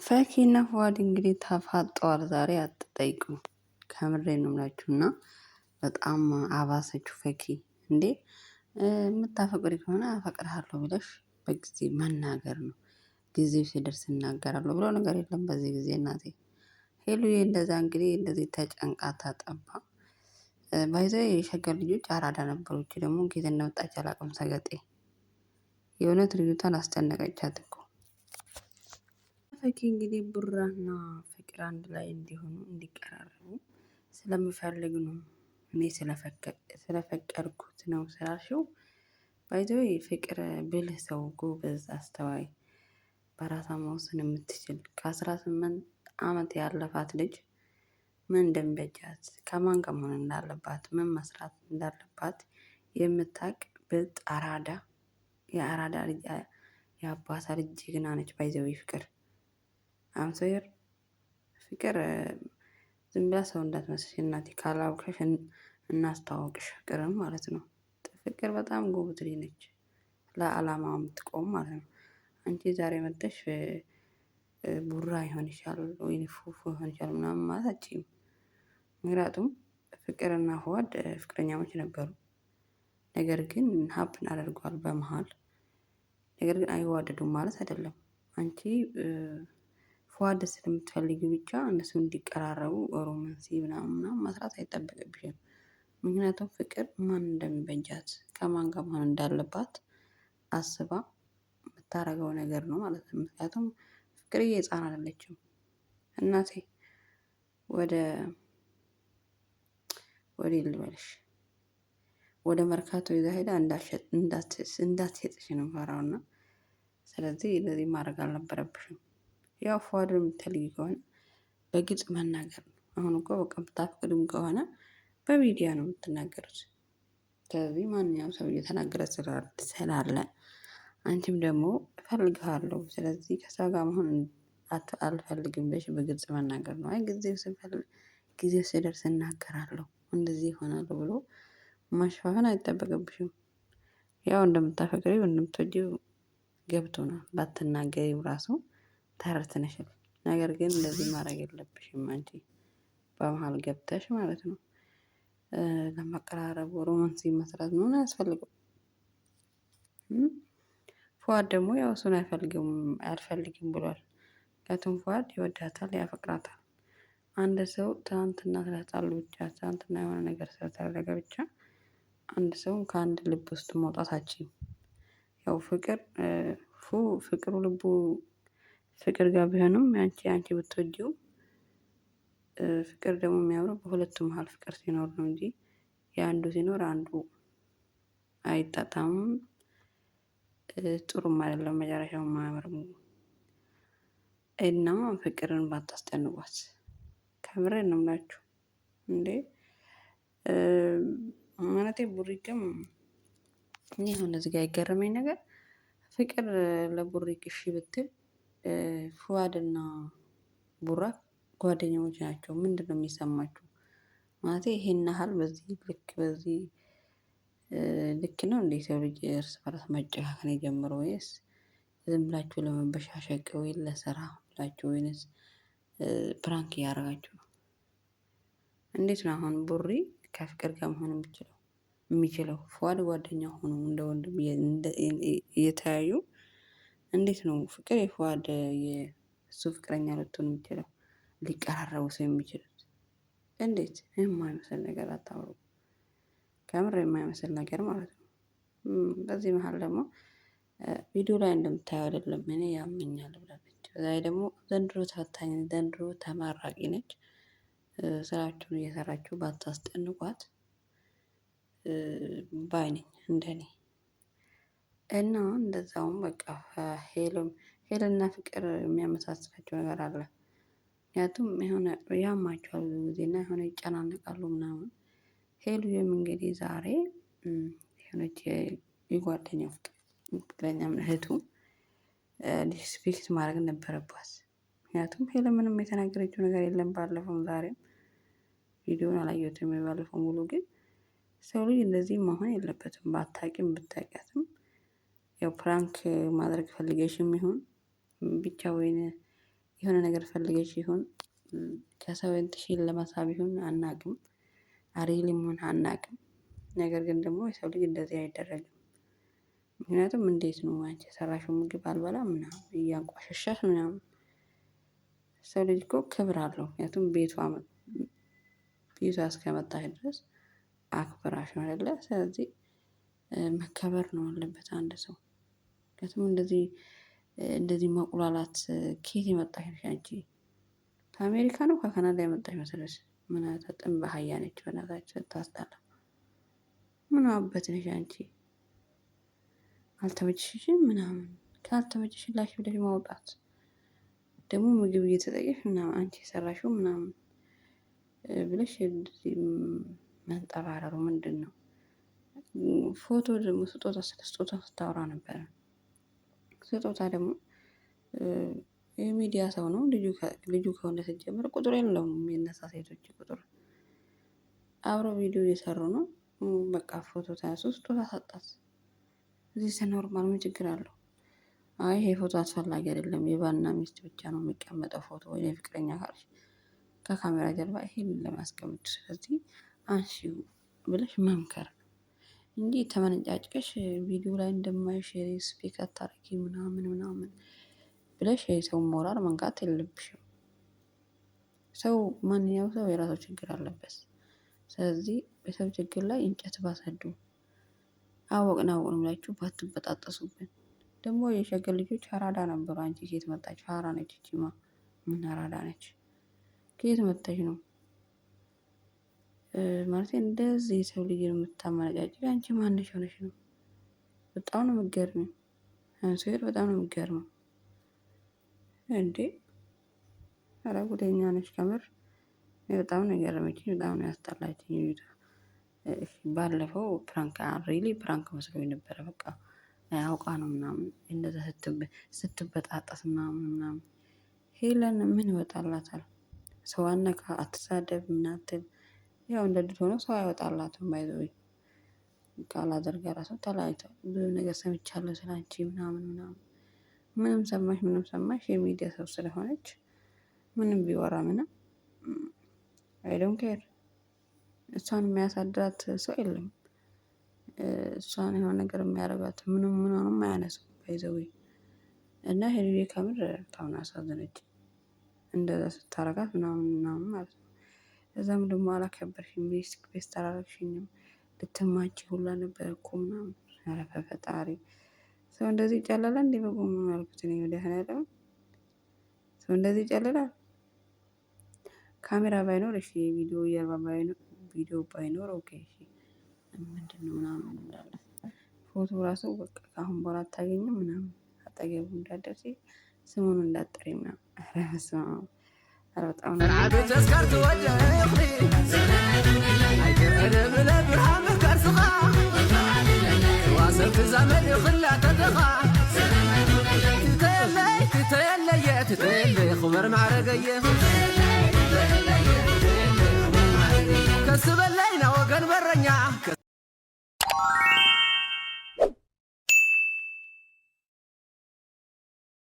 ፈኪና ፉአድ እንግዲህ ተፋጠዋል። ዛሬ አትጠይቁኝ ከምሬ ነው የምላችሁና በጣም አባሰችው። ፈኪ እንዴ የምታፈቅሪ ከሆነ አፈቅርሃለሁ ብለሽ በጊዜ መናገር ነው። ጊዜው ሲደርስ እናገራለሁ ብሎ ነገር የለም በዚህ ጊዜ እናቴ። ሄሉዬ እንደዛ እንግዲህ እንደዚህ ተጨንቃ ተጠባ። ባይ ዘ ዌይ የሸገር ልጆች አራዳ ነበሩ። እቺ ደግሞ ከየት እንደመጣች አላውቅም። ሰገጤ የእውነት ልጅቷን አስጨነቀቻት እኮ። ፈኪ እንግዲህ ቡራና ፍቅር አንድ ላይ እንዲሆኑ እንዲቀራረቡ ስለምፈልግ ነው። እኔ ስለፈቀድኩት ነው ስላልሽው። ባይ ዘ ዌይ ፍቅር ብልህ ሰው፣ ጎበዝ፣ አስተዋይ፣ በራሷ መወሰን የምትችል ከ18 አመት ያለፋት ልጅ ምን እንደሚበጃት ከማን ጋር መሆን እንዳለባት ምን መስራት እንዳለባት የምታውቅ ብልጥ አራዳ የአራዳ ልጅ የአባቷ ልጅ ጀግና ነች። ባይ ዘ ዌይ ፍቅር አምሶየር ፍቅር ዝም ብላ ሰው እንዳትመስልሽ እናቴ። ካላወቅሽ እናስተዋውቅሽ ፍቅርን ማለት ነው። ፍቅር በጣም ጎበዝ ልጅ ነች። ለአላማዋ የምትቆም ማለት ነው። አንቺ ዛሬ መጥተሽ ቡራ ይሆን ይችላል ወይ ፉፉ ይሆን ይችላል ምናምን ማለት አትችይም። ምክንያቱም ፍቅርና ፉአድ ፍቅረኛሞች ነበሩ። ነገር ግን ሀፕን አድርጓል በመሃል። ነገር ግን አይዋደዱም ማለት አይደለም። አንቺ ፉአድ ስለምትፈልጊ ብቻ እነሱ እንዲቀራረቡ ሮማንሲ ምናምን መስራት አይጠበቅብሽም። ምክንያቱም ፍቅር ማን እንደሚበጃት ከማን ጋር መሆን እንዳለባት አስባ የምታደርገው ነገር ነው ማለት ነው። ምክንያቱም ፍቅርዬ ህፃን አይደለችም እናቴ። ወደ ልበልሽ ወደ መርካቶ ይዛ ሄዳ እንዳትሸጥሽ ነው የምፈራውና። ስለዚህ እንደዚህ ማድረግ አልነበረብሽም። ያው ፉአድን የምትፈልጊ ከሆነ በግልጽ መናገር ነው። አሁን እኮ በቃ የምታፈቅሪም ከሆነ በሚዲያ ነው የምትናገሩት። ስለዚህ ማንኛውም ሰው እየተናገረ ስላለ አንቺም ደግሞ እፈልግሃለሁ ስለዚህ ከሷ ጋር መሆን አልፈልግም ብለሽ በግልጽ መናገር ነው። አይ ጊዜው ሲደርስ እናገራለሁ እንደዚህ ይሆናል ብሎ ማሽፋፈን አይጠበቅብሽም። ያው እንደምታፈቅሪው እንደምትወጂው ገብቶናል። ባትናገሪው ራሱ ተረድተንሻል። ነገር ግን እንደዚህ ማድረግ የለብሽም አንቺ በመሃል ገብተሽ ማለት ነው። ለማቀራረብ ሮማንስ መስራት ምናምን አያስፈልግም። ፉአድ ደግሞ ያው እሱን አልፈልግም ብሏል። ምክንያቱም ፉአድ ይወዳታል፣ ያፈቅራታል። አንድ ሰው ትናንትና ስለተጣሉ ብቻ ትናንትና የሆነ ነገር ስለተደረገ ብቻ አንድ ሰው ከአንድ ልብ ውስጥ መውጣት አትችይም። ያው ፍቅሩ ልቡ ፍቅር ጋር ቢሆንም አንቺ ብትወጂው ፍቅር ደግሞ የሚያምረው በሁለቱም መሃል ፍቅር ሲኖር ነው እንጂ የአንዱ ሲኖር አንዱ አይጣጣምም። ጥሩም አይደለም መጨረሻውም አያምርም። እና ፍቅርን ባታስጨንቋት ከምሬን ነው የምላችሁ። እንዴ ማለቴ ቡሪክም እኔ አሁን እዚህ ጋር የገረመኝ ነገር ፍቅር ለቡሪክ እሺ ብትል ፉአድና ቡራ ጓደኛሞች ናቸው። ምንድነው የሚሰማችሁ? ማለቴ ይሄን ያህል በዚህ ልክ ነው እንዴ? ሰው ልጅ እርስ በራስ መጨካከን የጀመረው ወይስ ዝም ብላችሁ ለመበሻሸቅ ወይ ለስራ ብላችሁ ወይንስ ፕራንክ እያደረጋችሁ ነው? እንዴት ነው አሁን ቡሪ ከፍቅር ጋር መሆን የሚችለው? ፉአድ ጓደኛው ሆኖ እንደ ወንድም እየተያዩ እንዴት ነው ፍቅር የፉአድ የእሱ ፍቅረኛ ልትሆን የሚችለው? ሊቀራረቡ ሰው የሚችሉት እንዴት? የማይመስል ነገር አታውሩ። ከምር የማይመስል ነገር ማለት ነው። በዚህ መሃል ደግሞ ቪዲዮ ላይ እንደምታየው አይደለም እኔ ያመኛል ብላለች። በዛ ላይ ደግሞ ዘንድሮ ተፈታኝ ዘንድሮ ተመራቂ ነች። ስራችሁን እየሰራችሁ ባታስጨንቋት ባይ ነኝ እንደኔ። እና እንደዛውም በቃ ሄልና ፍቅር የሚያመሳስላቸው ነገር አለ። ምክንያቱም የሆነ ያማቸዋል ብዙ ጊዜ እና የሆነ ይጨናነቃሉ ምናምን። ሄሉዬም እንግዲህ ዛሬ የሆነች የጓደኛው ፍቅረኛም እህቱ ሪስፔክት ማድረግ ነበረባት። ምክንያቱም ሄለ ምንም የተናገረችው ነገር የለም ባለፈውም ዛሬም ቪዲዮውን አላየሁትም። የባለፈው ሙሉ ግን ሰው ልጅ እንደዚህ መሆን የለበትም። ባታውቂም ብታውቂያትም ያው ፕራንክ ማድረግ ፈልገሽም ይሁን ብቻ ወይን የሆነ ነገር ፈልገሽ ይሁን ከሰው እንትሽን ለመሳብ ይሁን አናቅም፣ አሬልም ሆነ አናቅም። ነገር ግን ደግሞ የሰው ልጅ እንደዚህ አይደረግም። ምክንያቱም እንዴት ነው አንቺ የሰራሽው ምግብ አልበላም ምናምን እያንቋሸሻሽ ምናምን። ሰው ልጅ እኮ ክብር አለው። ምክንያቱም ቤቷ እስከመጣሽ ድረስ አክብራሽ ነው አይደለ? ስለዚህ መከበር ነው አለበት አንድ ሰው። ምክንያቱም እንደዚህ መቁላላት ከየት የመጣሽ ነሽ አንቺ? ከአሜሪካ ነው ከካናዳ የመጣሽ መሰለሽ? ምን አታጥም በአህያ ነች በእናታችን ታስጠላ። ምን አበት ነሽ አንቺ? አልተመችሽም ምናምን። ካልተመችሽን ላሽ ብለሽ ማውጣት። ደግሞ ምግብ እየተጠየሽ ምናምን አንቺ የሰራሽው ምናምን ብለሽ መንጠባረሩ ምንድን ነው? ፎቶ ደግሞ ስጦታ ስታወራ ነበረ። ስጦታ ደግሞ የሚዲያ ሰው ነው ልጁ ከሆነ ስትጀምር ቁጥር የለውም የነሳ ሴቶች ቁጥር አብረው ቪዲዮ እየሰሩ ነው። በቃ ፎቶ ተነሱ፣ ስጦታ ሰጣት። እዚህ ኖርማል ምን ችግር አለው? አይ ይሄ ፎቶ አስፈላጊ አይደለም የባልና ሚስት ብቻ ነው የሚቀመጠው ፎቶ ወይ የፍቅረኛ ካልሽ ከካሜራ ጀርባ ይሄን ለማስቀመጥ ስለዚህ አንሺው ብለሽ መምከር እንጂ ተመነጫጭቀሽ ቪዲዮ ላይ እንደማይሽ ስፒክ አታረጊ ምናምን ብለሽ የሰው ሞራል መንካት የለብሽም። ሰው ማንኛው ሰው የራሱ ችግር አለበት። ስለዚህ በሰው ችግር ላይ እንጨት ባሰዱ አወቅን ብላችሁ ባትበጣጠሱብን። ደግሞ የሸገር ልጆች አራዳ ነበሩ። አንቺ ከየት መጣች? ፋራ ነች እቺማ። ምን አራዳ ነች? ከየት መጣች ነው ማለት እንደዚህ የሰው ልጅ የምታመነጫጭቅ አንቺ ማንሽ ሆነሽ ነው? በጣም ነው የምትገርሚው። አንሶር በጣም ነው የምትገርመው እንዴ! ኧረ ጉደኛ ነች ከምር። በጣም ነው የገረመችኝ፣ በጣም ነው ያስጠላችኝ። ባለፈው ፕራንክ መስሎኝ ነበረ። በቃ አውቃ ነው ምናምን እንደዛ ስትበጣጠስ ምናምን። ሄለን ምን ይወጣላታል? ሰው አነካ አትሳደብ ምናምን ያው እንደ ድሮ ሆኖ ሰው አይወጣላትም። ባይዘው ካላደርጋ ራሱ ተለያይተው ብዙ ነገር ሰምቻለሁ ስላንቺ ምናምን። ምንም ሰማሽ የሚዲያ ሰው ስለሆነች ምንም ቢወራ ምንም አይ ዶንት ኬር። እሷን የሚያሳድራት ሰው የለም። እሷን የሆነ ነገር የሚያደርጋት ምንም አያነሱም። ባይዘው እና ሄልዬ ከምር በጣም አሳዘነች እንደዛ ስታረጋት ምናምን ማለት ነው። እዛም ደግሞ አላከበርሽም፣ ቤስት አላረግሽኝም፣ ልትማች ሁላ ነበር እኮ ምናምን። ኧረ በፈጣሪ ሰው እንደዚህ ይጨለላል እንዴ? በቆም ያልኩት ነው ወዲያህነው ሰው እንደዚህ ይጨለላል። ካሜራ ባይኖር እሺ፣ ቪዲዮ ባይኖር ኦኬ እሺ፣ ምንድነው ምናምን እንዳለ ፎቶ ራሱ በቃ ካሁን በኋላ አታገኝም ምናምን፣ አጠገቡ እንዳትደርሺ፣ ስሙን እንዳትጠሪ ምናምን። ኧረ በስመ አብ! ኧረ በጣም ነው ተስካርቱ ወጀሪ አይከረደ ብለብርሃም ከርስኻ ዋሰብ ዘመድ ይኽላ ተደኻ ትተለየ ክበር ማዕረገየ